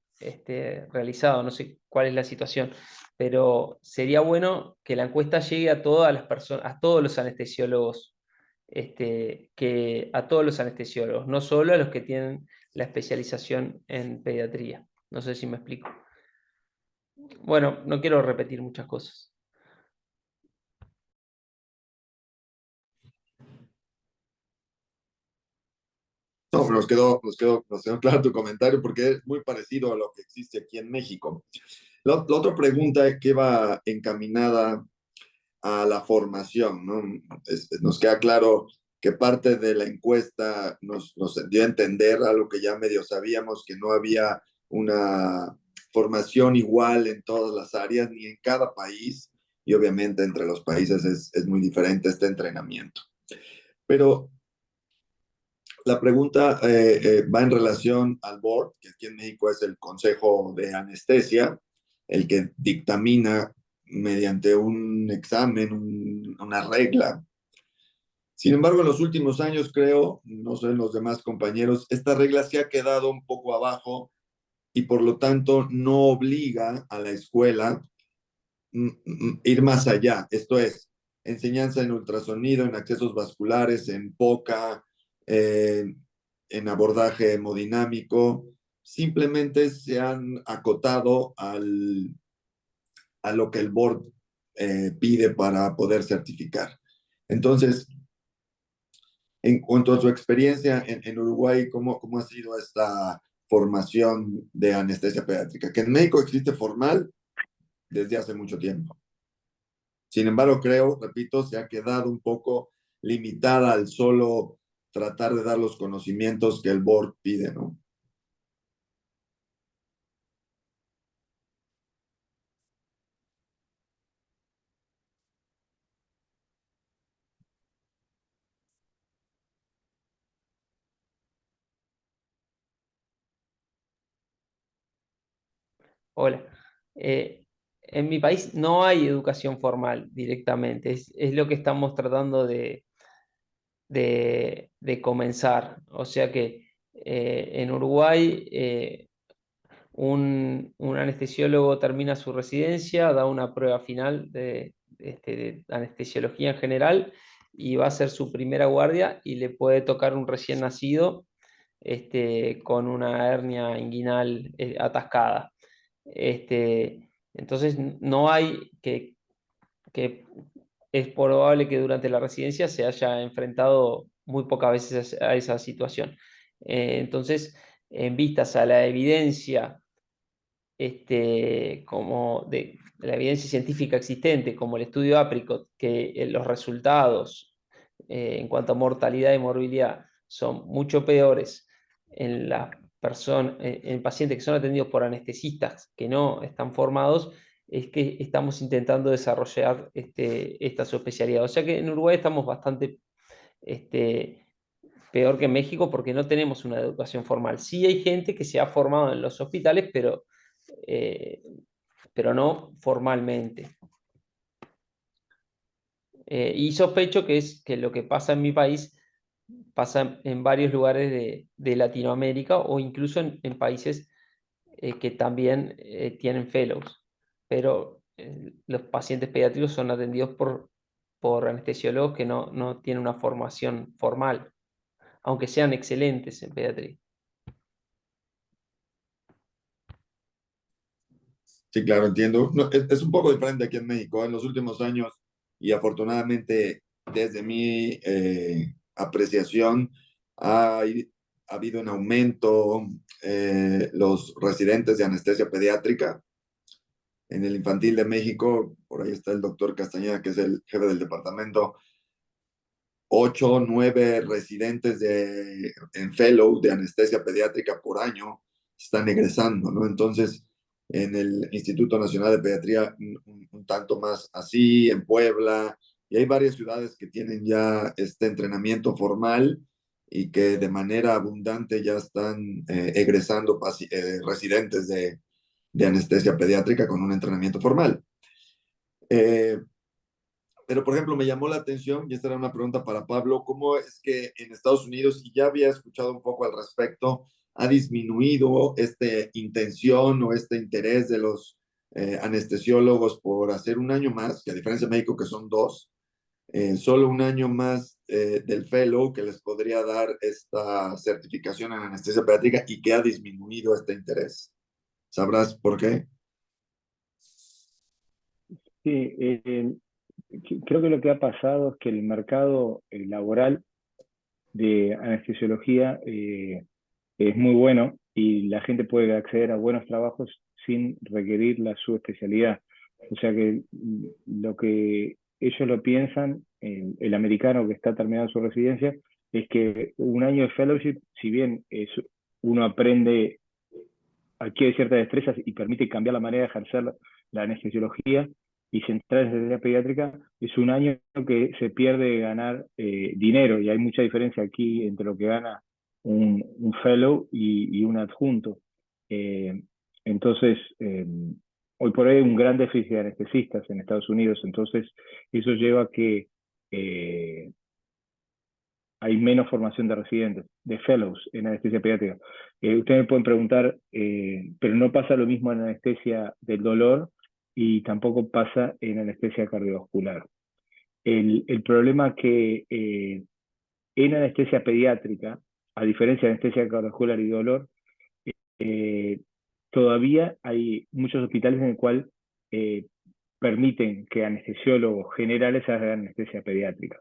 realizado. No sé cuál es la situación, pero sería bueno que la encuesta llegue a todas las personas, a todos los anestesiólogos, a todos los anestesiólogos, no solo a los que tienen la especialización en pediatría. No sé si me explico. Bueno, no quiero repetir muchas cosas. No, pero nos quedó claro tu comentario porque es muy parecido a lo que existe aquí en México. La otra pregunta es que va encaminada a la formación, ¿no? Nos queda claro que parte de la encuesta nos dio a entender algo que ya medio sabíamos, que no había una formación igual en todas las áreas ni en cada país, y obviamente entre los países es muy diferente este entrenamiento. Pero la pregunta va en relación al board, que aquí en México es el Consejo de Anestesia, el que dictamina mediante un examen, una regla. Sin embargo, en los últimos años, creo, no sé, los demás compañeros, esta regla se ha quedado un poco abajo y por lo tanto no obliga a la escuela ir más allá. Esto es, enseñanza en ultrasonido, en accesos vasculares, en POCA, en abordaje hemodinámico. Simplemente se han acotado a lo que el board pide para poder certificar. Entonces, en cuanto a su experiencia en Uruguay, ¿cómo ha sido esta formación de anestesia pediátrica? Que en México existe formal desde hace mucho tiempo. Sin embargo, creo, repito, se ha quedado un poco limitada al solo tratar de dar los conocimientos que el board pide, ¿no? Hola. En mi país no hay educación formal directamente. Es lo que estamos tratando de comenzar. O sea que en Uruguay un anestesiólogo termina su residencia, da una prueba final de anestesiología en general y va a hacer su primera guardia y le puede tocar un recién nacido con una hernia inguinal atascada. Entonces no hay que es probable que durante la residencia se haya enfrentado muy pocas veces a esa situación. Entonces, en vistas a la evidencia, como de la evidencia científica existente, como el estudio Apricot, que los resultados en cuanto a mortalidad y morbilidad son mucho peores en las personas, en pacientes que son atendidos por anestesistas que no están formados, es que estamos intentando desarrollar esta subespecialidad. O sea que en Uruguay estamos bastante peor que en México porque no tenemos una educación formal. Sí hay gente que se ha formado en los hospitales, eh, pero no formalmente. Y sospecho que lo que pasa en mi país pasa en varios lugares de Latinoamérica o incluso en países que también tienen fellows, pero los pacientes pediátricos son atendidos por anestesiólogos que no tienen una formación formal, aunque sean excelentes en pediatría. Sí, claro, entiendo. No, es un poco diferente aquí en México. En los últimos años, y afortunadamente desde mi apreciación, ha habido un aumento los residentes de anestesia pediátrica. en el Infantil de México, por ahí está el doctor Castañeda, que es el jefe del departamento, 8, 9 residentes en fellow de anestesia pediátrica por año están egresando, ¿no? Entonces, en el Instituto Nacional de Pediatría, un tanto más así, en Puebla, y hay varias ciudades que tienen ya este entrenamiento formal y que de manera abundante ya están egresando residentes de anestesia pediátrica con un entrenamiento formal. Pero, por ejemplo, me llamó la atención, y esta era una pregunta para Pablo, ¿cómo es que en Estados Unidos, y ya había escuchado un poco al respecto, ha disminuido esta intención o este interés de los anestesiólogos por hacer un año más, que a diferencia de México, que son 2, solo un año más del fellow que les podría dar esta certificación en anestesia pediátrica y que ha disminuido este interés? ¿Sabrás por qué? Sí, creo que lo que ha pasado es que el mercado laboral de anestesiología es muy bueno y la gente puede acceder a buenos trabajos sin requerir la subespecialidad. O sea que lo que ellos lo piensan, el americano que está terminando su residencia, es que un año de fellowship, si bien uno aprende, adquiere ciertas destrezas y permite cambiar la manera de ejercer la anestesiología y centrar en la anestesia pediátrica, es un año que se pierde ganar dinero y hay mucha diferencia aquí entre lo que gana un fellow y un adjunto. Eh, entonces, hoy por hoy hay un gran déficit de anestesistas en Estados Unidos, entonces eso lleva a que hay menos formación de residentes, de fellows en anestesia pediátrica. Ustedes me pueden preguntar, pero no pasa lo mismo en anestesia del dolor y tampoco pasa en anestesia cardiovascular. El problema que en anestesia pediátrica, a diferencia de anestesia cardiovascular y dolor, eh, todavía hay muchos hospitales en el cual permiten que anestesiólogos generales hagan anestesia pediátrica.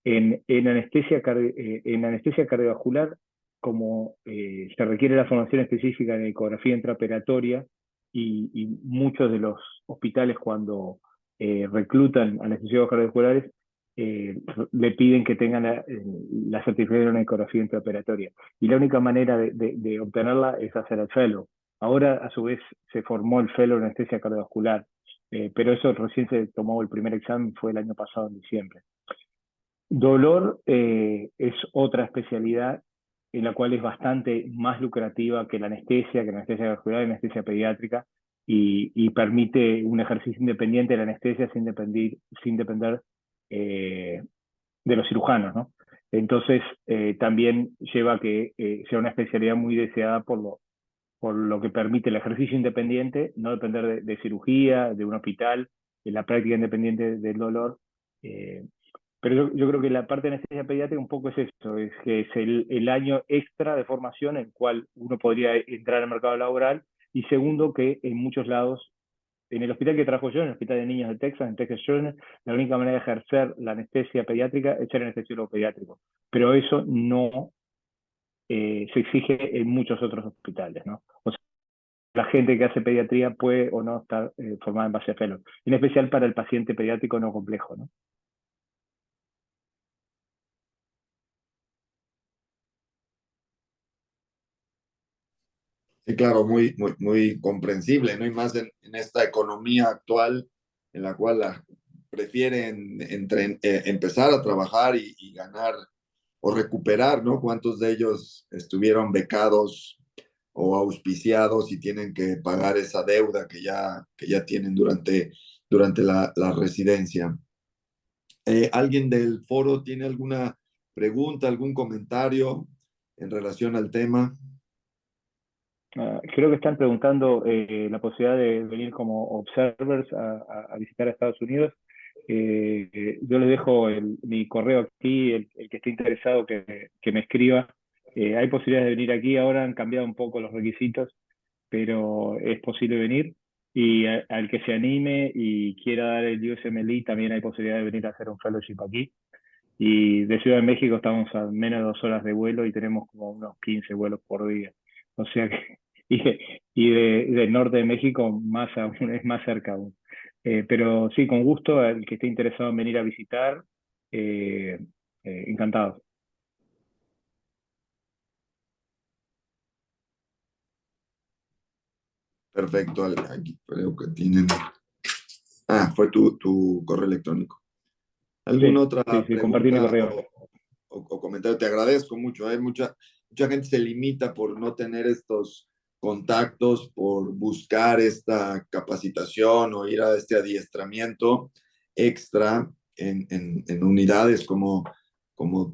En anestesia cardiovascular, como se requiere la formación específica en ecografía intraoperatoria y muchos de los hospitales cuando reclutan anestesiólogos cardiovasculares le piden que tengan la certificación en ecografía intraoperatoria. Y la única manera de obtenerla es hacer el fellow. Ahora, a su vez, se formó el fellow en anestesia cardiovascular, pero eso recién se tomó el primer examen, fue el año pasado en diciembre. Dolor es otra especialidad en la cual es bastante más lucrativa que la anestesia cardiovascular y la anestesia pediátrica y permite un ejercicio independiente de la anestesia sin depender de los cirujanos, ¿no? Entonces también lleva a que sea una especialidad muy deseada por lo que permite el ejercicio independiente, no depender de cirugía, de un hospital, de la práctica independiente del dolor. Pero yo creo que la parte de anestesia pediátrica un poco es eso, es que es el año extra de formación en el cual uno podría entrar al mercado laboral y segundo que en muchos lados, en el hospital que trabajo yo, en el Hospital de Niños de Texas, en Texas Children's, la única manera de ejercer la anestesia pediátrica es ser anestesiólogo pediátrico. Pero eso no se exige en muchos otros hospitales, ¿no? O sea, la gente que hace pediatría puede o no estar formada en base a fellow, en especial para el paciente pediátrico no complejo, ¿no? Sí, claro, muy comprensible, ¿no? Y más en esta economía actual en la cual prefieren empezar a trabajar y ganar o recuperar, ¿no? ¿Cuántos de ellos estuvieron becados o auspiciados y tienen que pagar esa deuda que ya tienen durante la residencia? ¿Alguien del foro tiene alguna pregunta, algún comentario en relación al tema? Creo que están preguntando la posibilidad de venir como observers a visitar a Estados Unidos. Yo les dejo mi correo aquí, el que esté interesado que me escriba. Hay posibilidades de venir aquí, ahora han cambiado un poco los requisitos, pero es posible venir. Y al que se anime y quiera dar el USMLE, también hay posibilidad de venir a hacer un fellowship aquí. Y de Ciudad de México estamos a menos de 2 horas de vuelo y tenemos como unos 15 vuelos por día. O sea que, y, y del norte de México más aún, es más cerca aún. Pero sí, con gusto, el que esté interesado en venir a visitar, encantado. Perfecto, aquí creo que tienen. Ah, fue tu correo electrónico. ¿Alguna Sí, otra sí, compartí mi pregunta correo. o comentario? Te agradezco mucho. Mucha gente se limita por no tener estos contactos, por buscar esta capacitación o ir a este adiestramiento extra en unidades como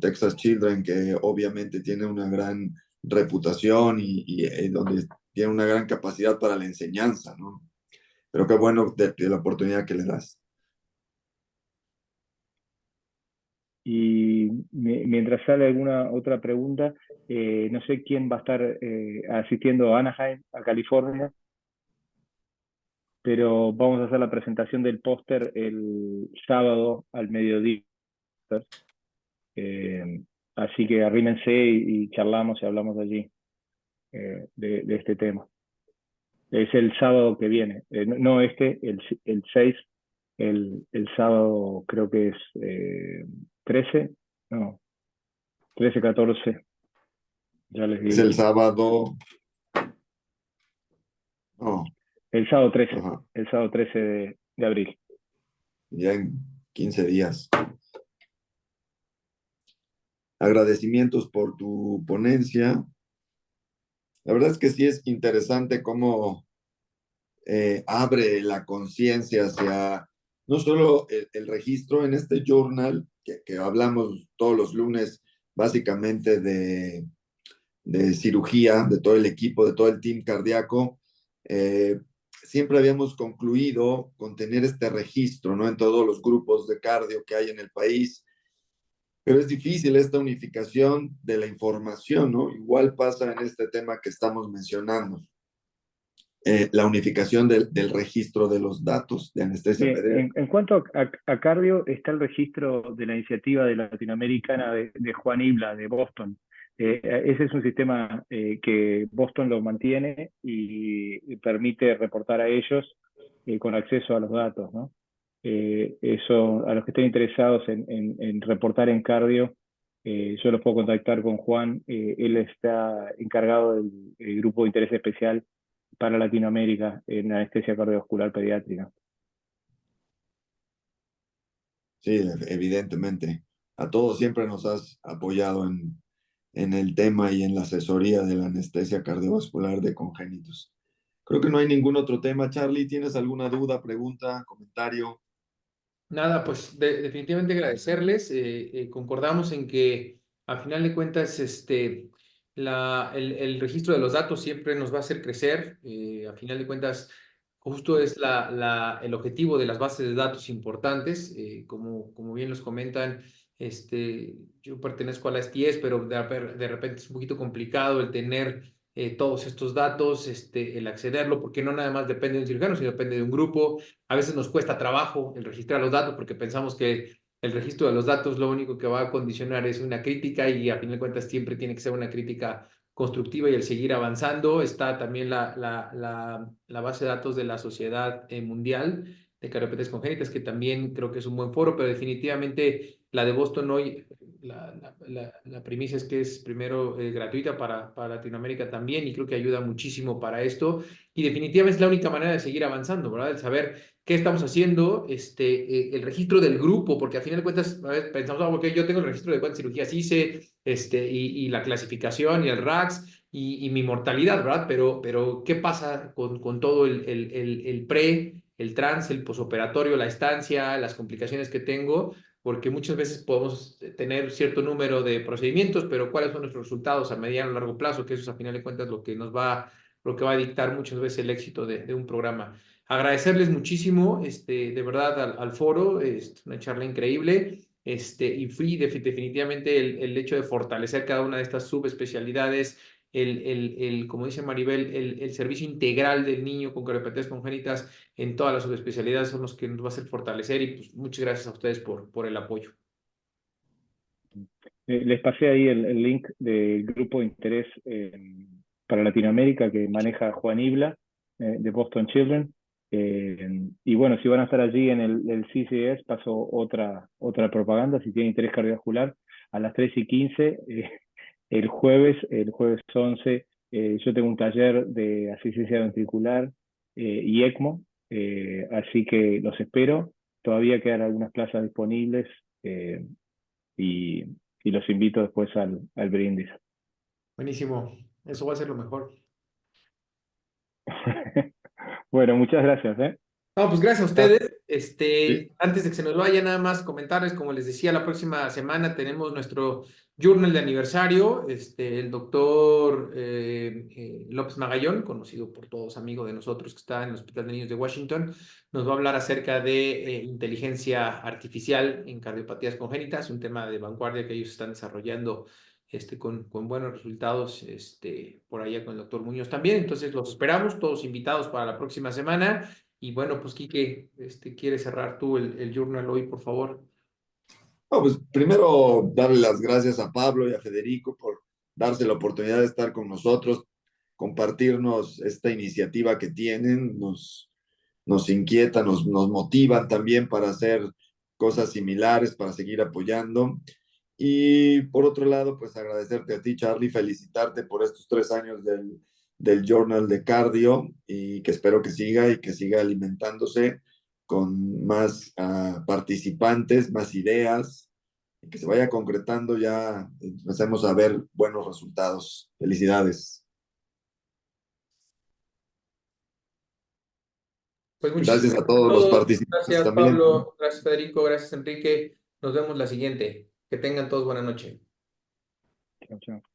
Texas Children, que obviamente tiene una gran reputación y donde tiene una gran capacidad para la enseñanza, ¿no? Pero qué bueno de la oportunidad que le das. Y mientras sale alguna otra pregunta, no sé quién va a estar asistiendo a Anaheim, a California, pero vamos a hacer la presentación del póster el sábado al mediodía. Eh, Así que arrímense y charlamos y hablamos allí de este tema. Es el sábado que viene, no este, el 6, el sábado creo que es 13, no, 13, 14, ya les Es digo. el sábado. No, El sábado 13, ajá, el sábado 13 de abril. ya en 15 días. Agradecimientos por tu ponencia. La verdad es que sí es interesante cómo abre la conciencia hacia no solo el registro en este journal, que hablamos todos los lunes básicamente de cirugía, de todo el equipo, de todo el team cardíaco. eh, Siempre habíamos concluido con tener este registro, ¿no? En todos los grupos de cardio que hay en el país, pero es difícil esta unificación de la información, ¿no? Igual pasa en este tema que estamos mencionando, la unificación del registro de los datos de anestesia pediátrica. En cuanto a cardio, está el registro de la iniciativa de latinoamericana de Juan Ibla, de Boston. Ese es un sistema que Boston lo mantiene y permite reportar a ellos con acceso a los datos, ¿no? Eso, a los que estén interesados en reportar en cardio, yo los puedo contactar con Juan. Él está encargado del grupo de interés especial para Latinoamérica en anestesia cardiovascular pediátrica. Sí, evidentemente. A todos siempre nos has apoyado en el tema y en la asesoría de la anestesia cardiovascular de congénitos. Creo que no hay ningún otro tema. Charlie, ¿tienes alguna duda, pregunta, comentario? Nada, pues definitivamente agradecerles. Concordamos en que a final de cuentas el registro de los datos siempre nos va a hacer crecer. A final de cuentas, justo es el objetivo de las bases de datos importantes. Como bien los comentan, yo pertenezco a la STS, pero de repente es un poquito complicado el tener todos estos datos, el accederlo, porque no nada más depende de un cirujano, sino depende de un grupo. A veces nos cuesta trabajo el registrar los datos porque pensamos que el registro de los datos lo único que va a condicionar es una crítica y a fin de cuentas siempre tiene que ser una crítica constructiva y el seguir avanzando. Está también la base de datos de la Sociedad Mundial de Cardiopatías Congénitas, que también creo que es un buen foro, pero definitivamente la de Boston hoy, la premisa es que es primero gratuita para Latinoamérica también y creo que ayuda muchísimo para esto y definitivamente es la única manera de seguir avanzando, ¿verdad? El saber qué estamos haciendo, el registro del grupo, porque al final de cuentas, a ver, pensamos, ok, yo tengo el registro de cuántas cirugías hice, y la clasificación y el RACS y mi mortalidad, ¿verdad? Pero ¿qué pasa con todo el pre, el trans, el posoperatorio, la estancia, las complicaciones que tengo? Porque muchas veces podemos tener cierto número de procedimientos, pero ¿cuáles son nuestros resultados a mediano o largo plazo? Que eso es a final de cuentas lo que va a dictar muchas veces el éxito de un programa. Agradecerles muchísimo, de verdad, al foro, es una charla increíble, y fui definitivamente el hecho de fortalecer cada una de estas subespecialidades, como dice Maribel, el servicio integral del niño con cardiopatías congénitas en todas las subespecialidades son los que nos va a hacer fortalecer y pues muchas gracias a ustedes por el apoyo. Les pasé ahí el link del grupo de interés para Latinoamérica que maneja Juan Ibla, de Boston Children. Y bueno, si van a estar allí en el CCS, paso otra propaganda, si tienen interés cardiovascular, a las 3:15, el jueves 11, yo tengo un taller de asistencia ventricular y ECMO, así que los espero. Todavía quedan algunas plazas disponibles y los invito después al brindis. Buenísimo, eso va a ser lo mejor. Bueno, muchas gracias, ¿eh? No, pues gracias a ustedes. Sí. Antes de que se nos vaya, nada más comentarles, como les decía, la próxima semana tenemos nuestro journal de aniversario. El doctor López Magallón, conocido por todos, amigo de nosotros, que está en el Hospital de Niños de Washington, nos va a hablar acerca de inteligencia artificial en cardiopatías congénitas, un tema de vanguardia que ellos están desarrollando con buenos resultados por allá con el doctor Muñoz también. Entonces los esperamos, todos invitados para la próxima semana. Y bueno, pues Quique, ¿quieres cerrar tú el journal hoy, por favor? No, pues primero darle las gracias a Pablo y a Federico por darse la oportunidad de estar con nosotros, compartirnos esta iniciativa que tienen, nos inquieta, nos motivan también para hacer cosas similares, para seguir apoyando. Y por otro lado, pues agradecerte a ti, Charlie, felicitarte por estos 3 años del Journal de Cardio y que espero que siga y que siga alimentándose con más participantes, más ideas, y que se vaya concretando ya, empecemos a ver buenos resultados. Felicidades. Pues muchísimas Gracias a gracias a todos los todos. participantes Gracias, también. Pablo. Gracias, Federico. Gracias, Enrique. Nos vemos la siguiente. Que tengan todos buena noche. Chao, chao.